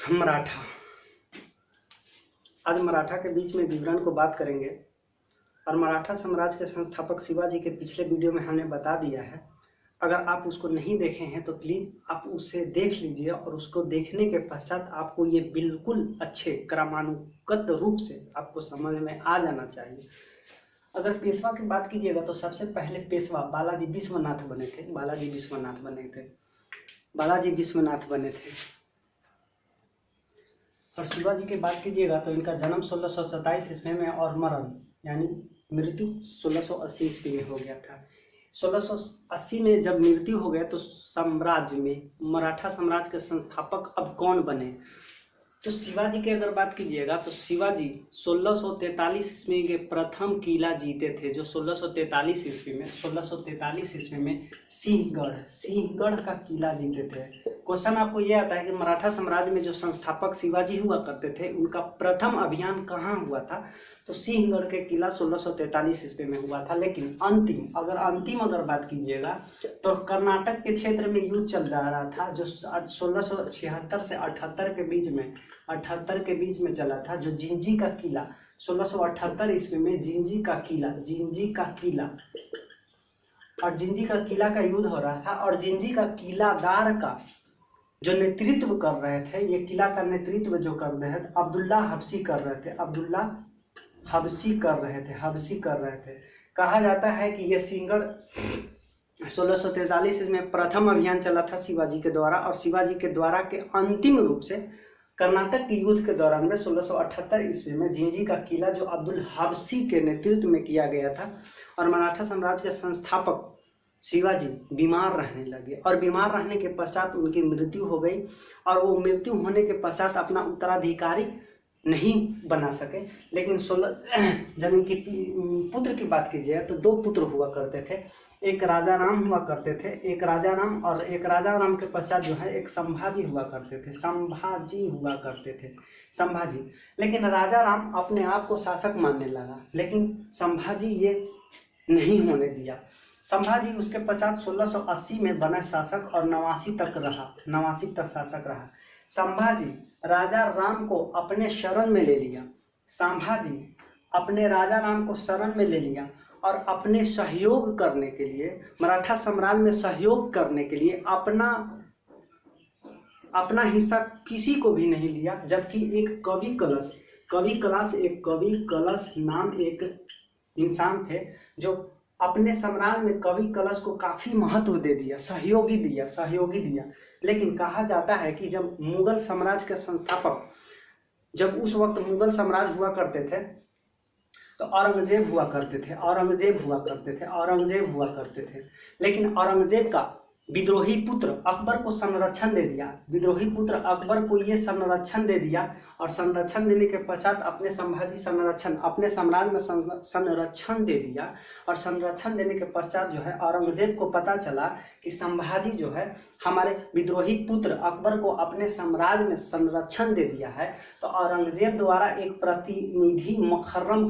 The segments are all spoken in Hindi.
मराठा। आज मराठा के बीच में विवरण को बात करेंगे। और मराठा साम्राज्य के संस्थापक शिवाजी के पिछले वीडियो में हमने बता दिया है। अगर आप उसको नहीं देखे हैं तो प्लीज़ आप उसे देख लीजिए, और उसको देखने के पश्चात आपको ये बिल्कुल अच्छे क्रमानुगत रूप से आपको समझ में आ जाना चाहिए। अगर पेशवा की बात कीजिएगा तो सबसे पहले पेशवा बालाजी विश्वनाथ बने थे। बालाजी विश्वनाथ बने थे। और शिवाजी की बात कीजिएगा तो इनका जन्म 1627 ईस्वी में और मरण यानी मृत्यु 1680 ईस्वी में हो गया था। 1680 में जब मृत्यु हो गया तो साम्राज्य में मराठा साम्राज्य के संस्थापक अब कौन बने? तो शिवाजी की अगर बात कीजिएगा तो शिवाजी 1643 ईस्वी के प्रथम किला जीते थे, जो 1643 ईस्वी में सिंहगढ़ का किला जीते थे। क्वेश्चन आपको ये आता है कि मराठा साम्राज्य में जो संस्थापक शिवाजी हुआ करते थे उनका प्रथम अभियान कहाँ हुआ था? तो सिंहगढ़ के किला 1643 ईस्वी में हुआ था। लेकिन अंतिम बात कीजिएगा तो कर्नाटक के क्षेत्र में युद्ध चल रहा था, जो 1676 से 78 के बीच में चला था, जो जिंजी का किला 1678 ईस्वी में जिंजी का किला का युद्ध हो रहा था। और जिंजी का किलादार का जो नेतृत्व कर रहे थे, ये किला का नेतृत्व जो कर रहे थे अब्दुल्ला हबशी कर रहे थे। कहा जाता है कि ये सिंहगढ़ 1643 में प्रथम अभियान चला था शिवाजी के द्वारा, और शिवाजी के द्वारा के अंतिम रूप से कर्नाटक के युद्ध के दौरान में 1678 ईस्वी में जिंजी का किला जो अब्दुल हबशी के नेतृत्व में किया गया था। और मराठा साम्राज्य के संस्थापक शिवाजी बीमार रहने लगे, और बीमार रहने के पश्चात उनकी मृत्यु हो गई। और वो मृत्यु होने के पश्चात अपना उत्तराधिकारी नहीं बना सके। लेकिन जब इनकी पुत्र की बात कीजिए तो दो पुत्र हुआ करते थे। एक राजा राम हुआ करते थे, एक राजा राम के पश्चात जो है एक संभाजी हुआ करते थे। लेकिन राजा राम अपने आप को शासक मानने लगा, लेकिन संभाजी ये नहीं होने दिया। संभाजी उसके पश्चात 1680 में बना शासक और 89 तक शासक रहा। संभाजी राजा राम को अपने शरण में ले लिया। और अपने सहयोग करने के लिए, मराठा साम्राज्य में सहयोग करने के लिए अपना हिस्सा किसी को भी नहीं लिया। जबकि एक कवि कलश नाम एक इंसान थे जो अपने साम्राज्य में कवि कलश को काफी महत्व दे दिया, सहयोगी दिया। लेकिन कहा जाता है कि जब मुगल साम्राज्य के संस्थापक, जब उस वक्त मुगल साम्राज्य हुआ करते थे तो औरंगजेब हुआ करते थे। लेकिन औरंगजेब का विद्रोही पुत्र अकबर को संरक्षण दे दिया। और संरक्षण देने के पश्चात अपने साम्राज्य में संरक्षण दे दिया। और संरक्षण देने के पश्चात जो है औरंगजेब को पता चला कि संभाजी जो है हमारे विद्रोही पुत्र अकबर को अपने साम्राज्य में संरक्षण दे दिया है। तो औरंगजेब द्वारा एक प्रतिनिधि मखर्रम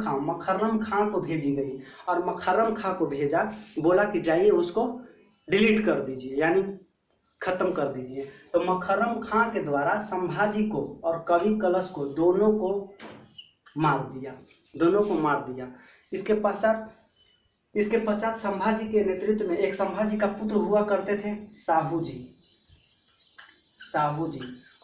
खां को भेजी गई, और मखर्रम खां को भेजा, बोला कि जाइए उसको डिलीट कर दीजिए, यानी खत्म कर दीजिए। तो मखर्रम खां के द्वारा संभाजी को और कवि कलश को दोनों को मार दिया। इसके पश्चात संभाजी के नेतृत्व में एक संभाजी का पुत्र हुआ करते थे साहू जी।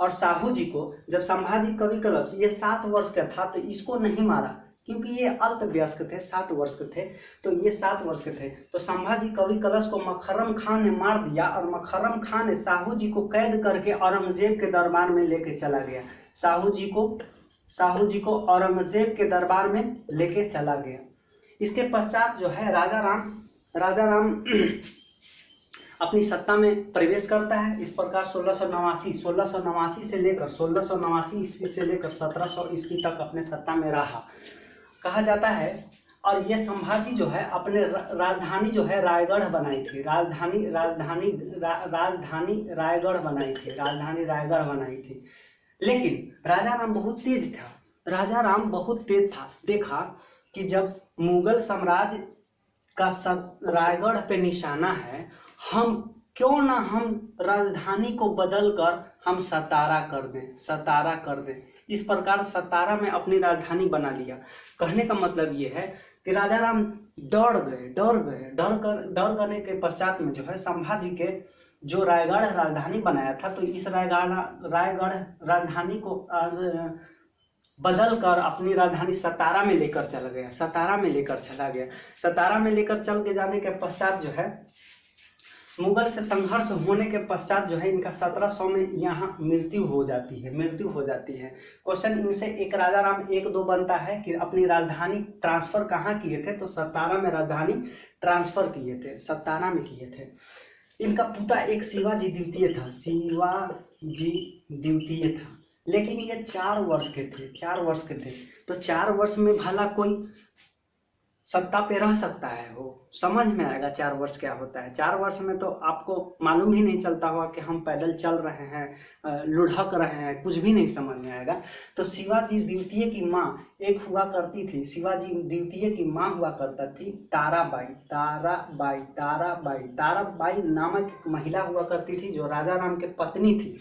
और साहू जी को जब संभाजी कवि कलश ये 7 वर्ष का था तो इसको नहीं मारा, क्योंकि ये अल्पवयस्क थे, 7 वर्ष के थे। तो संभाजी कवि कलश को मखर्रम खान ने मार दिया, और मखर्रम खान ने साहू जी को कैद करके औरंगजेब के दरबार में लेके चला गया। साहू जी को औरंगजेब के दरबार में लेके चला गया। इसके पश्चात जो है राजा राम अपनी सत्ता में प्रवेश करता है। इस प्रकार 1689 से लेकर 1689 ईस्वी से लेकर 1700 ईस्वी तक अपने सत्ता में रहा, कहा जाता है। और ये संभाजी जो है अपने राजधानी जो है रायगढ़ बनाई थी। रायगढ़ बनाई थी। लेकिन राजा राम बहुत तेज था। देखा कि जब मुगल साम्राज्य का रायगढ़ पे निशाना है, हम क्यों ना हम राजधानी को बदल कर हम सतारा कर दें, सतारा कर दें। इस प्रकार सतारा में अपनी राजधानी बना लिया। कहने का मतलब ये है कि राजा राम डर गए, डर करने के पश्चात में जो है संभाजी के जो रायगढ़ राजधानी बनाया था, तो इस रायगढ़ राजधानी को बदल कर अपनी राजधानी सतारा में लेकर चला गया, सतारा में लेकर चला गया। सतारा में लेकर चल के जाने के पश्चात जो है मुगल से संघर्ष होने के पश्चात जो है इनका 1700 में यहाँ मृत्यु हो जाती है, मृत्यु हो जाती है। क्वेश्चन इनसे एक राजा राम 1-2 बनता है कि अपनी राजधानी ट्रांसफर कहाँ किए थे, तो सतारा में राजधानी ट्रांसफर किए थे, सतारा में किए थे। इनका पिता एक शिवाजी द्वितीय था, शिवाजी द्वितीय था, लेकिन ये 4 वर्ष के थे, 4 वर्ष के थे। तो 4 वर्ष में भला कोई सत्ता पे रह सकता है? वो समझ में आएगा 4 वर्ष क्या होता है। 4 वर्ष में तो आपको मालूम ही नहीं चलता हुआ कि हम पैदल चल रहे हैं, लुढ़क रहे हैं, कुछ भी नहीं समझ में आएगा। तो शिवाजी द्वितीय की माँ एक हुआ करती थी, शिवाजी द्वितीय की माँ हुआ करता थी ताराबाई, ताराबाई, ताराबाई, ताराबाई नामक एक महिला हुआ करती थी जो राजा राम के पत्नी थी,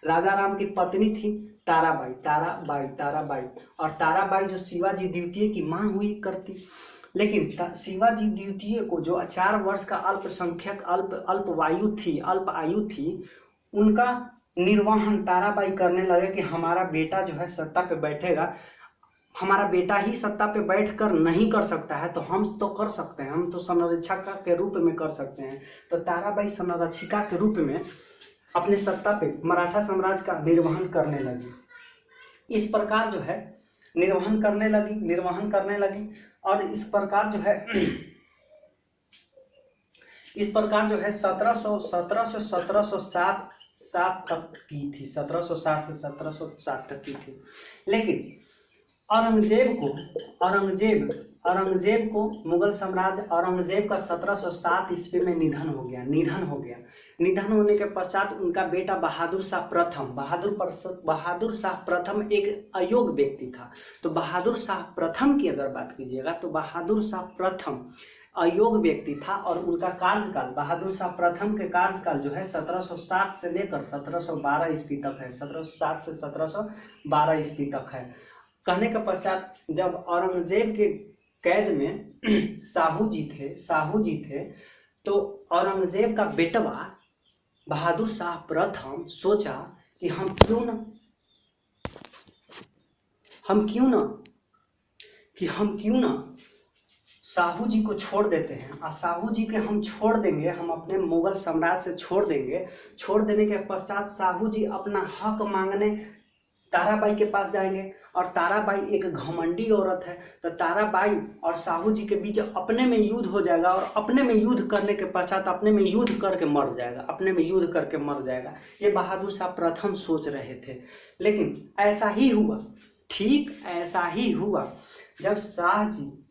राजा राम की पत्नी थी ताराबाई, ताराबाई, ताराबाई। और ताराबाई जो शिवाजी द्वितीय की माँ हुई करती। लेकिन शिवाजी द्वितीय को जो 4 वर्ष का अल्पसंख्यक अल्प आयु थी, उनका निर्वहन ताराबाई करने लगे कि हमारा बेटा जो है सत्ता पे बैठेगा, हमारा बेटा ही सत्ता पे बैठकर नहीं कर सकता है तो हम तो कर सकते हैं, हम तो संरक्षिका के रूप में कर सकते हैं। तो ताराबाई संरक्षिका के रूप में अपने सत्ता पे मराठा साम्राज्य का निर्वहन करने लगी। इस प्रकार जो है निर्वहन करने लगी और इस प्रकार जो है 1707 तक की थी, 1707 से 1707 तक की थी। लेकिन औरंगजेब को मुगल साम्राज्य औरंगजेब का 1707 ईस्वी में निधन हो गया। निधन होने के पश्चात उनका बेटा बहादुर शाह प्रथम एक अयोग्य व्यक्ति था। तो बहादुर शाह प्रथम की अगर बात कीजिएगा तो बहादुर शाह प्रथम अयोग्य व्यक्ति था और उनका कार्यकाल, बहादुर शाह प्रथम के कार्यकाल जो है 1707 से लेकर 1712 ईस्वी तक है, 1707 से 1712 ईस्वी तक है। कहने के पश्चात जब औरंगजेब के कैद में साहू जी थे तो औरंगजेब का बेटवा बहादुर शाह प्रथम सोचा कि हम क्यों ना साहू जी को छोड़ देते हैं। और साहू जी के हम छोड़ देंगे, हम अपने मुगल साम्राज्य से छोड़ देंगे। छोड़ देने के पश्चात साहू जी अपना हक मांगने ताराबाई के पास जाएंगे और ताराबाई एक घमंडी औरत है, तो ताराबाई और साहू जी के बीच अपने में युद्ध हो जाएगा और अपने में युद्ध करने के पश्चात अपने में युद्ध करके मर जाएगा। ये बहादुर शाह प्रथम सोच रहे थे। लेकिन ऐसा ही हुआ, ठीक ऐसा ही हुआ। जब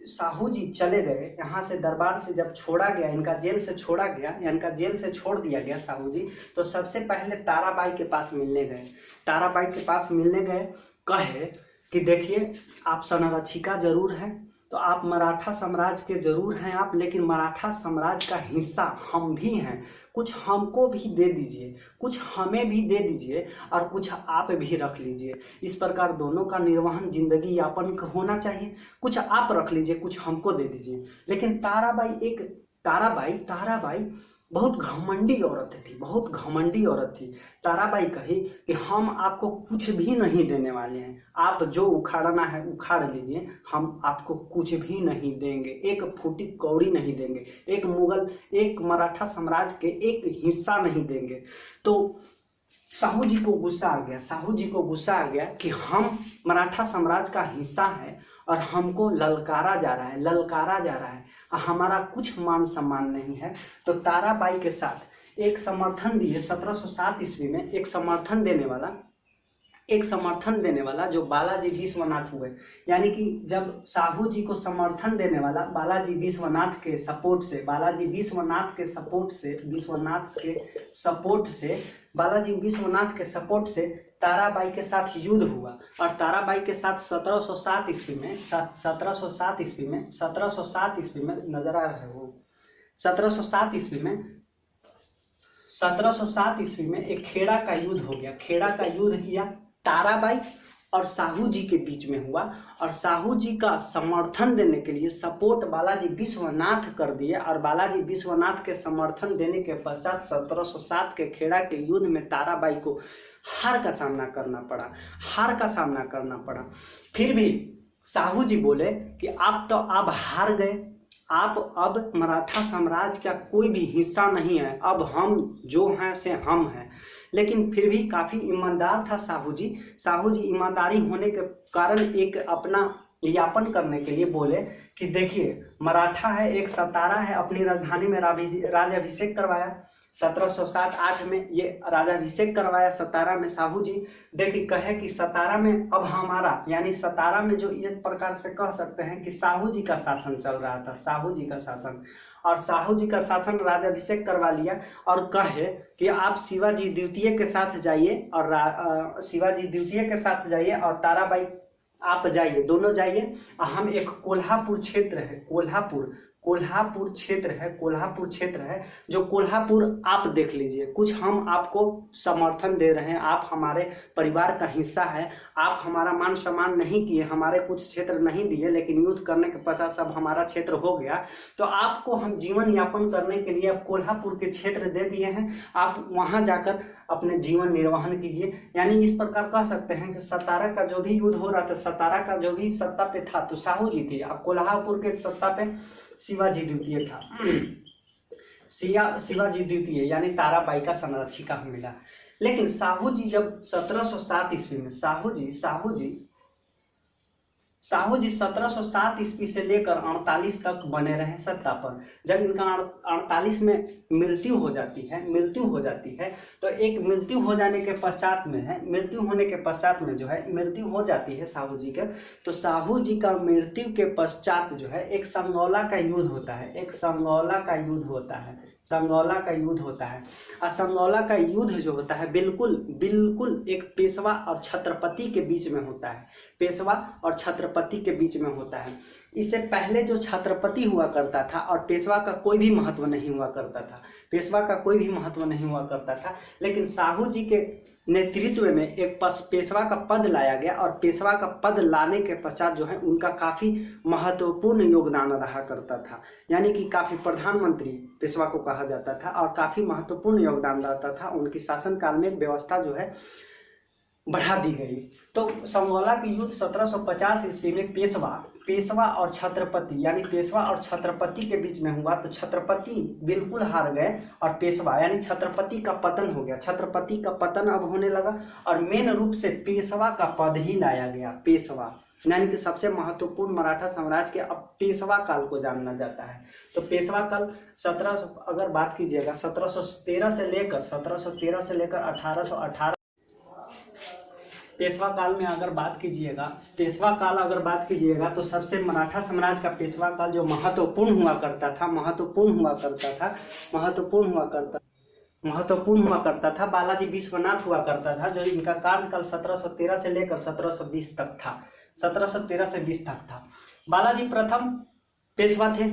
साहू जी चले गए यहाँ से, दरबार से जब छोड़ा गया, इनका जेल से छोड़ा गया, इनका जेल से छोड़ दिया गया साहू जी, तो सबसे पहले ताराबाई के पास मिलने गए। ताराबाई के पास मिलने गए, कहे कि देखिए आप संरक्षिका जरूर हैं, तो आप मराठा साम्राज्य के जरूर हैं आप, लेकिन मराठा साम्राज्य का हिस्सा हम भी हैं, कुछ हमको भी दे दीजिए, कुछ हमें भी दे दीजिए और कुछ आप भी रख लीजिए। इस प्रकार दोनों का निर्वहन जिंदगी यापन होना चाहिए। कुछ आप रख लीजिए, कुछ हमको दे दीजिए। लेकिन ताराबाई बहुत घमंडी औरत थी। ताराबाई कही कि हम आपको कुछ भी नहीं देने वाले हैं, आप जो उखाड़ना है उखाड़ लीजिए, हम आपको कुछ भी नहीं देंगे, एक फूटी कौड़ी नहीं देंगे, एक मराठा साम्राज्य के एक हिस्सा नहीं देंगे। तो साहू जी को गुस्सा आ गया कि हम मराठा साम्राज्य का हिस्सा है और हमको ललकारा जा रहा है, हमारा कुछ मान सम्मान नहीं है। तो ताराबाई के साथ एक समर्थन दिए 1707 ईस्वी में, एक समर्थन देने वाला जो बालाजी विश्वनाथ हुए। यानी कि जब साहू जी को समर्थन देने वाला बालाजी विश्वनाथ के सपोर्ट से ताराबाई के साथ युद्ध हुआ। और ताराबाई के साथ 1707 ईस्वी में नजर आ रहे हो, 1707 ईस्वी में 1707 ईस्वी में एक खेड़ा का युद्ध हो गया। खेड़ा का युद्ध किया ताराबाई और साहू जी के बीच में हुआ, और साहू जी का समर्थन देने के लिए सपोर्ट बालाजी विश्वनाथ कर दिए, और बालाजी विश्वनाथ के समर्थन देने के पश्चात 1707 के खेड़ा के युद्ध में ताराबाई को हार का सामना करना पड़ा। फिर भी साहू जी बोले कि आप तो अब हार गए, आप अब मराठा साम्राज्य का कोई भी हिस्सा नहीं है, अब हम जो हैं से हम हैं। लेकिन फिर भी काफ़ी ईमानदार था साहू जी ईमानदारी होने के कारण एक अपना यापन करने के लिए बोले कि देखिए मराठा है, एक सतारा है, अपनी राजधानी में राज्याभिषेक करवाया 1707-8 में ये राज्याभिषेक करवाया सतारा में साहू जी। देखिए कहे कि सतारा में अब हमारा, यानी सतारा में जो एक प्रकार से कह सकते हैं कि साहू जी का शासन चल रहा था, साहू जी का शासन, और साहू जी का शासन राज्याभिषेक करवा लिया और कहे कि आप शिवाजी द्वितीय के साथ जाइए और शिवाजी द्वितीय के साथ जाइए और ताराबाई आप जाइए, दोनों जाइए। हम एक कोल्हापुर क्षेत्र है, कोल्हापुर क्षेत्र है, जो कोल्हापुर आप देख लीजिए, कुछ हम आपको समर्थन दे रहे हैं, आप हमारे परिवार का हिस्सा है, आप हमारा मान सम्मान नहीं किए, हमारे कुछ क्षेत्र नहीं दिए, लेकिन युद्ध करने के पश्चात सब हमारा क्षेत्र हो गया, तो आपको हम जीवन यापन करने के लिए अब कोल्हापुर के क्षेत्र दे दिए हैं, आप वहां जाकर अपने जीवन निर्वहन कीजिए। यानी इस प्रकार कह सकते हैं कि सतारा का जो भी युद्ध हो रहा था, सतारा का जो भी सत्ता पे था तो साहू जी थी, अब कोल्हापुर के सत्ता पे शिवाजी द्वितीय था। शिवाजी द्वितीय यानी ताराबाई का संरक्षिका मिला। लेकिन साहू जी जब 1707 ईस्वी में साहू जी 1707 ईस्वी से लेकर 48 तक बने रहे सत्ता पर। जब इनका 48 में मृत्यु हो जाती है तो एक मृत्यु होने के पश्चात में जो है मृत्यु हो जाती है साहू जी के, तो साहू जी का मृत्यु के पश्चात जो है एक संगौला का युद्ध होता है, संगौला का युद्ध होता है। और संगौला का युद्ध जो होता है बिल्कुल एक पेशवा और छत्रपति के बीच में होता है, इससे पहले जो छत्रपति हुआ करता था और पेशवा का कोई भी महत्व नहीं हुआ करता था, लेकिन साहू जी के नेतृत्व में एक पेशवा का पद लाया गया, और पेशवा का पद लाने के पश्चात जो है उनका काफ़ी महत्वपूर्ण योगदान रहा करता था, यानी कि काफ़ी प्रधानमंत्री पेशवा को कहा जाता था और काफ़ी महत्वपूर्ण योगदान रहता था। उनकी शासनकाल में व्यवस्था जो है बढ़ा दी गई। तो संगौला के युद्ध 1750 ईस्वी में पेशवा और छत्रपति के बीच में हुआ, तो छत्रपति बिल्कुल हार गए और पेशवा यानी छत्रपति का पतन हो गया। छत्रपति का पतन अब होने लगा और मेन रूप से पेशवा का पद ही लाया गया। पेशवा यानी कि सबसे महत्वपूर्ण मराठा साम्राज्य के अब पेशवा काल को जाना जाता है। तो पेशवा काल 1700 अगर बात कीजिएगा 1713 से लेकर 1818 पेशवा काल में अगर बात कीजिएगा तो सबसे मराठा साम्राज्य का पेशवा काल जो महत्वपूर्ण हुआ करता था बालाजी विश्वनाथ हुआ करता था, जो इनका कार्यकाल 1713 से लेकर 1720 तक था। 1713 से 20 तक था। बालाजी प्रथम पेशवा थे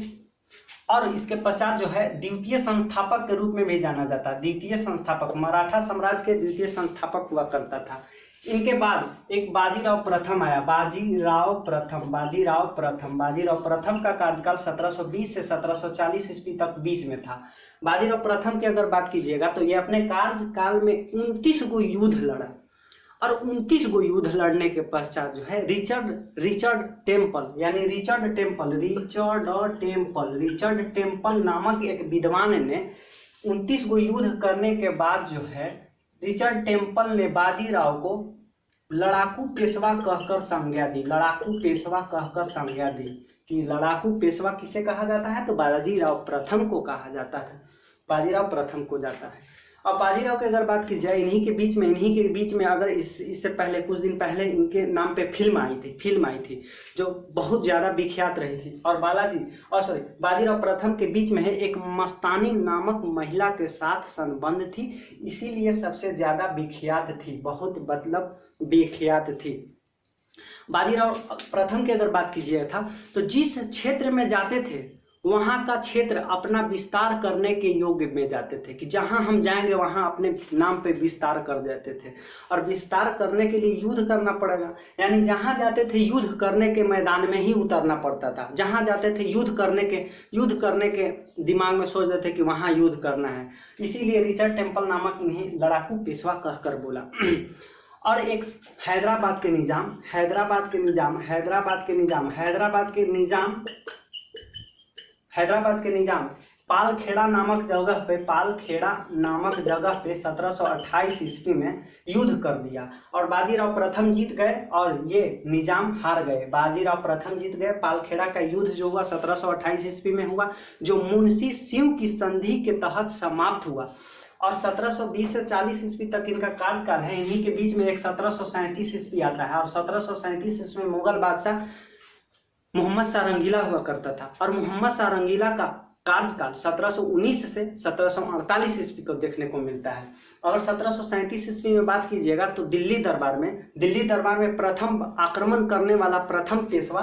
और इसके पश्चात जो है द्वितीय संस्थापक के रूप में भी जाना जाता। द्वितीय संस्थापक मराठा साम्राज्य के द्वितीय संस्थापक हुआ करता था। इनके बाद एक बाजीराव प्रथम आया। बाजीराव प्रथम का कार्यकाल 1720 से 1740 ईस्वी तक बीच में था। बाजीराव प्रथम की अगर बात कीजिएगा तो ये अपने कार्यकाल में 29 गो युद्ध लड़ा और 29 गो युद्ध लड़ने के पश्चात जो है रिचर्ड टेम्पल नामक एक विद्वान ने 29 गो युद्ध करने के बाद जो है रिचर्ड टेम्पल ने बाजीराव को लड़ाकू पेशवा कहकर संज्ञा दी कि लड़ाकू पेशवा किसे कहा जाता है, तो बाजीराव प्रथम को कहा जाता है, बाजीराव प्रथम को जाता है। अब बाजीराव की अगर बात की जाए इन्हीं के बीच में अगर इससे पहले कुछ दिन पहले इनके नाम पे फिल्म आई थी जो बहुत ज़्यादा विख्यात रही थी। और बाजीराव प्रथम के बीच में है एक मस्तानी नामक महिला के साथ संबंध थी, इसीलिए सबसे ज़्यादा विख्यात थी। बाजीराव प्रथम की अगर बात कीजिएगा था तो जिस क्षेत्र में जाते थे वहां का क्षेत्र अपना विस्तार करने के योग्य में जाते थे, कि जहां हम जाएंगे वहां अपने नाम पे विस्तार कर देते थे। और विस्तार करने के लिए युद्ध करना पड़ेगा, यानी जहां जाते थे युद्ध करने के मैदान में ही उतरना पड़ता था। जहां जाते थे युद्ध करने के दिमाग में सोचते थे कि वहां युद्ध करना है। इसीलिए रिचर्ड टेम्पल नामक इन्हें लड़ाकू पेशवा कहकर बोला। और एक हैदराबाद के निजाम पालखेड़ा नामक जगह पे 1728 ईस्वी में युद्ध कर दिया और बाजीराव प्रथम जीत गए और ये निजाम हार गए। बाजीराव प्रथम जीत गए। पालखेड़ा का युद्ध जो हुआ 1728 ईस्वी में हुआ, जो मुंशी सिंह की संधि के तहत समाप्त हुआ। और 1720 से 40 ईस्वी तक इनका कार्यकाल है। इन्हीं के बीच में एक 1737 ईस्वी आता है और 1737 ईस्वी में मुगल बादशाह मोहम्मद शाह रंगीला हुआ करता था। और मोहम्मद शाह रंगीला का कार्यकाल 1719 से 1748 ईस्वी को देखने को मिलता है। अगर 1737 ईस्वी में बात कीजिएगा तो दिल्ली दरबार में प्रथम आक्रमण करने वाला प्रथम पेशवा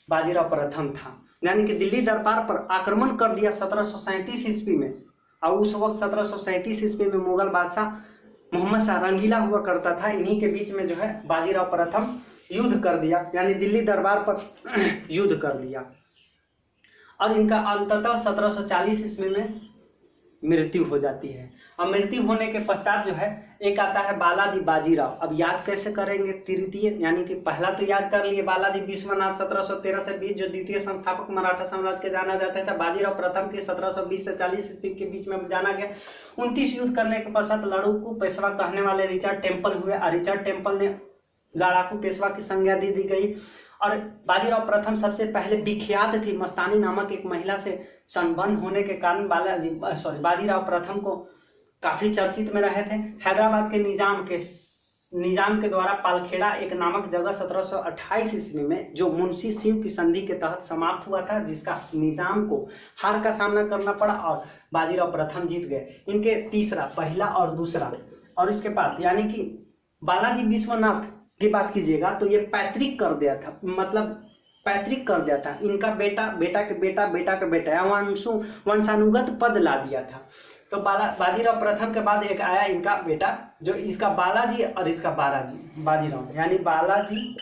बाजीराव प्रथम था। यानी कि दिल्ली दरबार पर आक्रमण कर दिया 1737 ईस्वी में। और उस वक्त 1737 ईस्वी में मुगल बादशाह मोहम्मद शाह रंगीला हुआ करता था। इन्हीं के बीच में जो है बाजीराव प्रथम युद्ध कर दिया, यानी दिल्ली दरबार पर युद्ध कर दिया। और इनका अंततः 1740 ईस्वी में मृत्यु हो जाती है। और मृत्यु होने के पश्चात जो है एक आता है बालाजी बाजीराव। अब याद कैसे करेंगे? तृतीय, यानी कि पहला तो याद कर लिए बालाजी विश्वनाथ 1713 से 20, जो द्वितीय संस्थापक मराठा साम्राज्य के जाना जाता था। बाजीराव प्रथम के 1720 से 40 ईस्वी के बीच में जाना गया। 29 युद्ध करने के पश्चात लड़ाकू पेशवा कहने वाले रिचर्ड टेम्पल हुए और रिचर्ड टेम्पल ने लड़ाकू पेशवा की संज्ञा दे दी गई। और बाजीराव प्रथम सबसे पहले विख्यात थी मस्तानी नामक एक महिला से संबंध होने के कारण बाजीराव प्रथम को काफी चर्चित में रहे थे। हैदराबाद के निजाम के द्वारा पालखेड़ा एक नामक जगह 1728 ईस्वी में जो मुंशी सिंह की संधि के तहत समाप्त हुआ था, जिसका निजाम को हार का सामना करना पड़ा और बाजीराव प्रथम जीत गए। इनके तीसरा, पहला और दूसरा, और इसके बाद यानी कि बालाजी विश्वनाथ की बात कीजिएगा तो ये पैतृक कर दिया था, मतलब पैतृक कर दिया था। इनका बेटा का बेटा या वंशानुगत पद ला दिया था। तो बाजीराव प्रथम के बाद एक आया इनका बेटा, जो इसका बालाजी और इसका बाजीराव, यानी बालाजी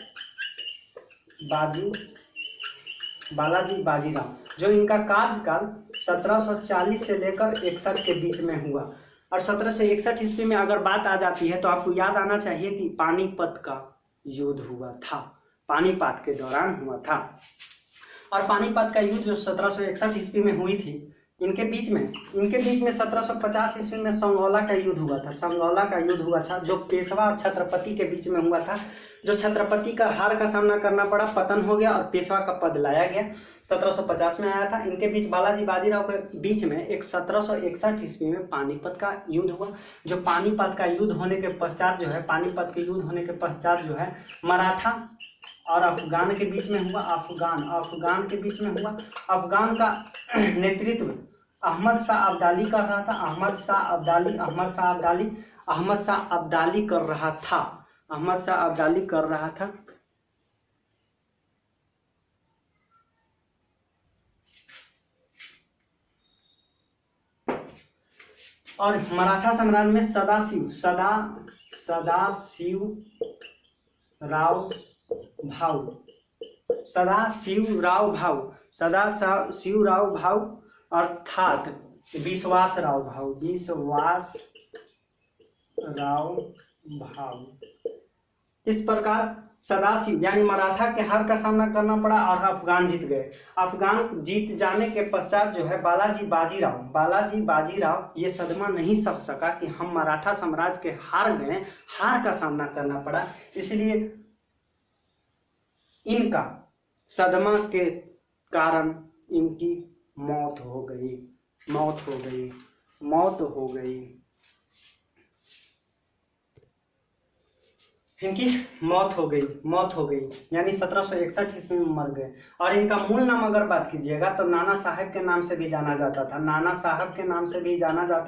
बाजीराव, जो इनका कार्यकाल 1740 से लेकर 61 के बीच में हुआ। और 1761 ईस्वी में अगर बात आ जाती है तो आपको याद आना चाहिए कि पानीपत का युद्ध हुआ था, पानीपत के दौरान हुआ था। और पानीपत का युद्ध जो 1761 ईस्वी में हुई थी, इनके बीच में 1750 ईस्वी में संगौला का युद्ध हुआ था, जो पेशवा और छत्रपति के बीच में हुआ था। जो छत्रपति का हार का सामना करना पड़ा, पतन हो गया और पेशवा का पद लाया गया। 1750 में आया था। इनके बीच बालाजी बाजीराव के बीच में एक 1761 ईस्वी में पानीपत का युद्ध हुआ। जो पानीपत के युद्ध होने के पश्चात जो है मराठा और अफगान के बीच में हुआ। अफगान के बीच में हुआ। अफगान का नेतृत्व अहमद शाह अब्दाली कर रहा था। अहमद शाह अब्दाली कर रहा था। और मराठा साम्राज्य में सदाशिवराव भाऊ अर्थात विश्वासराव भाऊ। इस प्रकार सदाशिव यानी मराठा के हार का सामना करना पड़ा और अफगान जीत गए। अफगान जीत जाने के पश्चात जो है बालाजी बाजीराव ये सदमा नहीं सह सका कि हम मराठा साम्राज्य के हार गए, हार का सामना करना पड़ा। इसलिए इनका सदमा के कारण इनकी मौत हो गई। इनकी मौत हो गई यानी 1761 ईस्वी में मर गए। और इनका मूल नाम अगर बात कीजिएगा तो नाना साहब के नाम से भी जाना जाता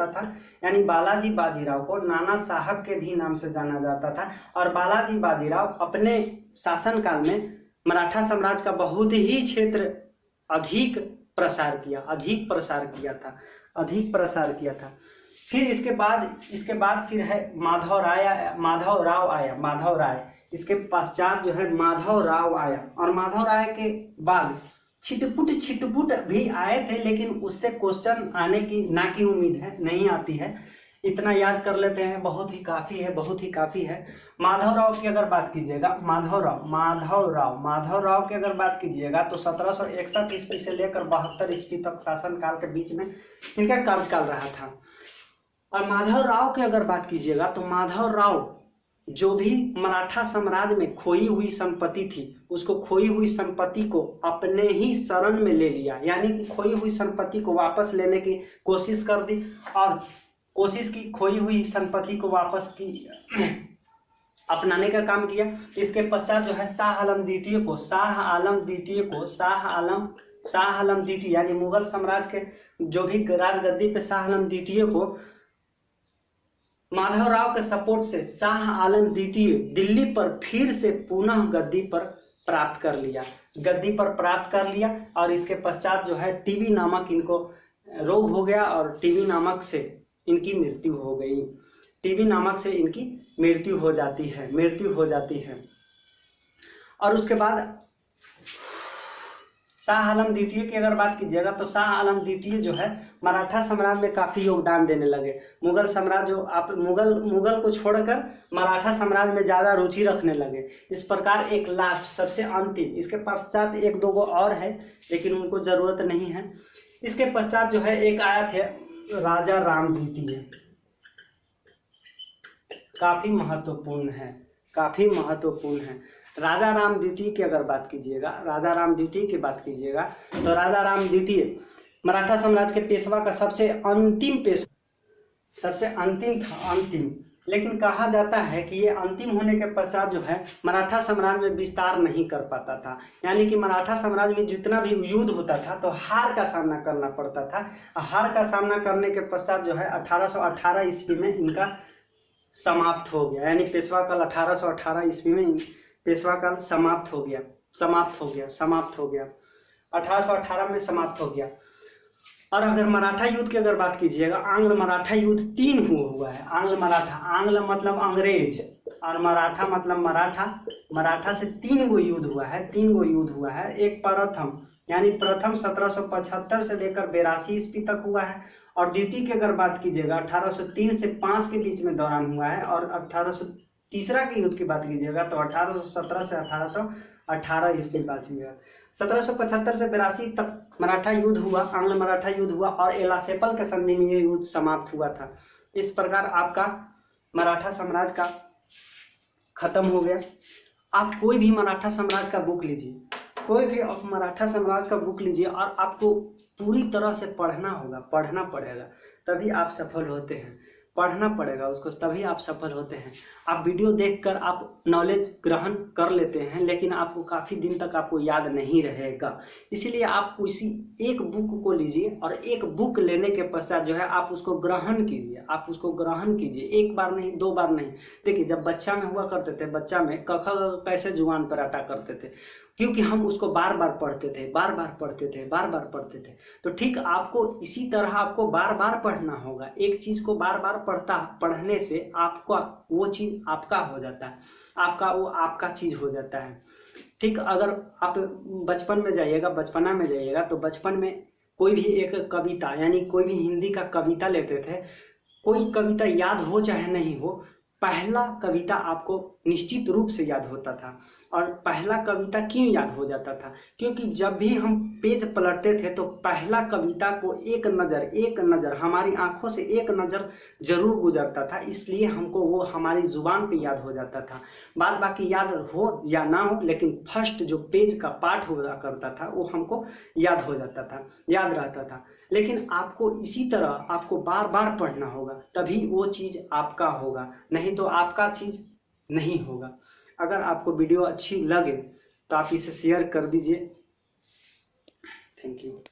था। यानी बालाजी बाजीराव को नाना साहब के भी नाम से जाना जाता था। और बालाजी बाजीराव अपने शासनकाल में मराठा साम्राज्य का बहुत ही क्षेत्र अधिक प्रसार किया, अधिक प्रसार किया था, अधिक प्रसार किया था। फिर इसके बाद फिर है माधव राव आया, माधव राय। इसके पश्चात जो है माधव राव आया, और माधव राय के बाद छिटपुट भी आए थे, लेकिन उससे क्वेश्चन आने की ना की उम्मीद है, नहीं आती है। इतना याद कर लेते हैं, बहुत ही काफी है, बहुत ही काफी है। माधव राव की अगर बात कीजिएगा, माधव राव की अगर बात कीजिएगा तो 1761 ईस्वी से लेकर 72 ईस्वी तक शासन काल के बीच में इनका कार्यकाल रहा था। और माधव राव की अगर बात कीजिएगा तो माधव राव जो भी मराठा साम्राज्य में खोई हुई संपत्ति थी, उसको खोई हुई संपत्ति को अपने ही शरण में ले लिया, यानी कि खोई हुई संपत्ति को वापस लेने की कोशिश कर दी, और कोशिश की, खोई हुई संपत्ति को वापस की अपनाने का काम किया। इसके पश्चात जो है शाह आलम द्वितीय यानी मुगल साम्राज्य के जो भी राजगद्दी पे शाह आलम द्वितीय को माधव राव के सपोर्ट से शाह आलम द्वितीय दिल्ली पर फिर से पुनः गद्दी पर प्राप्त कर लिया, और इसके पश्चात जो है टीबी नामक इनको रोग हो गया, और टीबी नामक से इनकी मृत्यु हो गई, टीबी नामक से इनकी मृत्यु हो जाती है। और उसके बाद शाह आलम द्वितीय की अगर बात कीजिएगा तो शाह आलम द्वितीय जो है मराठा साम्राज्य में काफी योगदान देने लगे। मुगल साम्राज्य मुगल को छोड़कर मराठा साम्राज्य में ज्यादा रुचि रखने लगे। इस प्रकार एक लास्ट सबसे अंतिम, इसके पश्चात एक दो गो और है लेकिन उनको जरूरत नहीं है। इसके पश्चात जो है एक आया थे राजा राम द्वितीय, काफी महत्वपूर्ण है। राजा राम द्वितीय की अगर बात कीजिएगा, तो राजा राम द्वितीय मराठा साम्राज्य के पेशवा का सबसे अंतिम था, लेकिन कहा जाता है कि ये अंतिम होने के पश्चात जो है मराठा साम्राज्य में विस्तार नहीं कर पाता था, यानी कि मराठा साम्राज्य में जितना भी युद्ध होता था तो हार का सामना करना पड़ता था। हार का सामना करने के पश्चात जो है 1818 ईस्वी में इनका समाप्त हो गया, यानी पेशवा काल 1818 ईस्वी में पेशवा काल समाप्त हो गया, 1818 में समाप्त हो गया। और अगर मराठा युद्ध की अगर बात कीजिएगा, आंग्ल मराठा युद्ध 3 हुआ है। आंग्ल मतलब अंग्रेज, और मराठा मतलब मराठा से 3 गो युद्ध हुआ है। एक प्रथम 1775 से लेकर 82 ईस्वी तक हुआ है, और द्वितीय की अगर बात कीजिएगा 1803 से 5 के बीच में दौरान हुआ है, और तीसरा के युद्ध की बात कीजिएगा तो 1817 से 1818 ईस्वी बाद हुआ। 1775 से 82 तक मराठा युद्ध हुआ, आंग्ल मराठा युद्ध हुआ, और एलासेपल के संधि में ये युद्ध समाप्त हुआ था। इस प्रकार आपका मराठा साम्राज्य का खत्म हो गया। आप कोई भी मराठा साम्राज्य का बुक लीजिए, और आपको पूरी तरह से पढ़ना पड़ेगा, तभी आप सफल होते हैं। पढ़ना पड़ेगा उसको, तभी आप सफल होते हैं। आप वीडियो देखकर आप नॉलेज ग्रहण कर लेते हैं, लेकिन आपको काफ़ी दिन तक आपको याद नहीं रहेगा। इसीलिए आप उसी एक बुक को लीजिए, और एक बुक लेने के पश्चात जो है आप उसको ग्रहण कीजिए, एक बार नहीं, 2 बार नहीं। देखिए, जब बच्चा में हुआ करते थे, बच्चा में क ख कैसे जुबान पर अटा करते थे, क्योंकि हम उसको बार बार पढ़ते थे। तो ठीक आपको इसी तरह आपको बार बार पढ़ना होगा। एक चीज को बार बार पढ़ने से आपका वो चीज आपका हो जाता है, आपका चीज हो जाता है। ठीक, अगर आप बचपना में जाइएगा तो बचपन में कोई भी एक कविता, यानी कोई भी हिंदी का कविता लेते थे, कोई कविता याद हो चाहे नहीं हो, पहला कविता आपको निश्चित रूप से याद होता था। और पहला कविता क्यों याद हो जाता था? क्योंकि जब भी हम पेज पलटते थे तो पहला कविता को एक नज़र हमारी आंखों से एक नज़र जरूर गुजरता था, इसलिए हमको वो हमारी जुबान पे याद हो जाता था। बाद बाकी याद हो या ना हो, लेकिन फर्स्ट जो पेज का पाठ हुआ करता था वो हमको याद हो जाता था, याद रहता था। लेकिन आपको इसी तरह आपको बार बार पढ़ना होगा, तभी वो चीज़ आपका होगा, नहीं तो आपका चीज़ नहीं होगा। अगर आपको वीडियो अच्छी लगे तो आप इसे शेयर कर दीजिए। Thank you.